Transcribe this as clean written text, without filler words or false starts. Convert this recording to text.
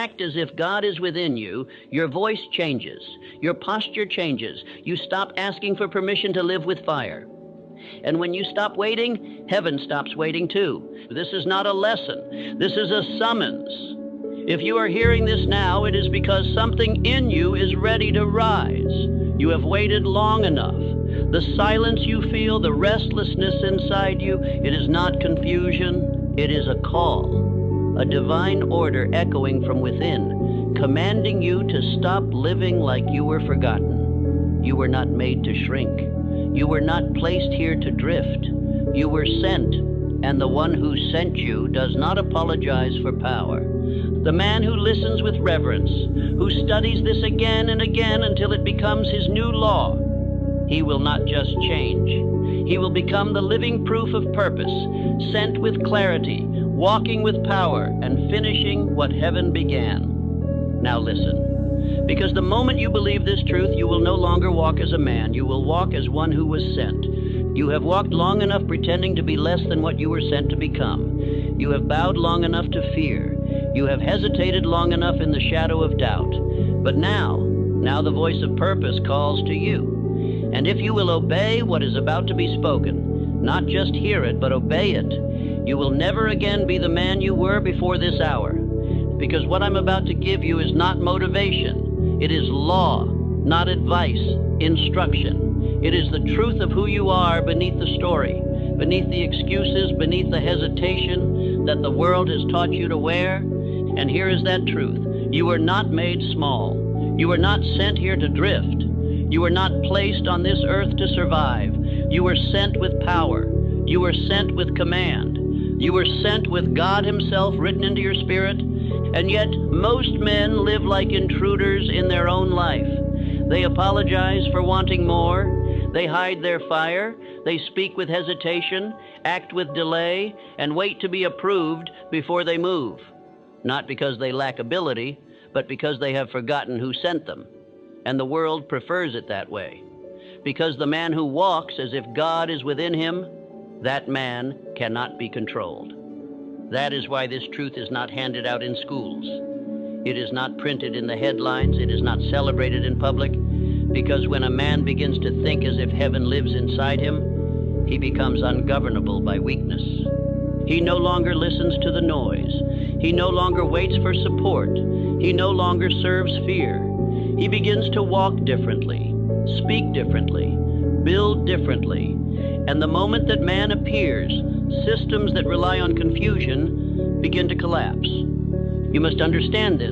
act as if God is within you, your voice changes, your posture changes. You stop asking for permission to live with fire. And when you stop waiting, heaven stops waiting too. This is not a lesson. This is a summons. If you are hearing this now, it is because something in you is ready to rise. You have waited long enough. The silence you feel, the restlessness inside you, it is not confusion. It is a call, a divine order echoing from within, commanding you to stop living like you were forgotten. You were not made to shrink. You were not placed here to drift. You were sent, and the one who sent you does not apologize for power. The man who listens with reverence, who studies this again and again until it becomes his new law, he will not just change. He will become the living proof of purpose, sent with clarity, walking with power, and finishing what heaven began. Now listen, because the moment you believe this truth, you will no longer walk as a man. You will walk as one who was sent. You have walked long enough pretending to be less than what you were sent to become. You have bowed long enough to fear. You have hesitated long enough in the shadow of doubt. But now the voice of purpose calls to you. And if you will obey what is about to be spoken, not just hear it, but obey it, you will never again be the man you were before this hour. Because what I'm about to give you is not motivation. It is law, not advice, instruction. It is the truth of who you are beneath the story, beneath the excuses, beneath the hesitation that the world has taught you to wear. And here is that truth. You were not made small. You were not sent here to drift. You were not placed on this earth to survive. You were sent with power. You were sent with command. You were sent with God Himself written into your spirit. And yet, most men live like intruders in their own life. They apologize for wanting more. They hide their fire. They speak with hesitation, act with delay, and wait to be approved before they move. Not because they lack ability, but because they have forgotten who sent them. And the world prefers it that way. Because the man who walks as if God is within him, that man cannot be controlled. That is why this truth is not handed out in schools. It is not printed in the headlines. It is not celebrated in public. Because when a man begins to think as if heaven lives inside him, he becomes ungovernable by weakness. He no longer listens to the noise. He no longer waits for support. He no longer serves fear. He begins to walk differently, speak differently, build differently. And the moment that man appears, systems that rely on confusion begin to collapse. You must understand this.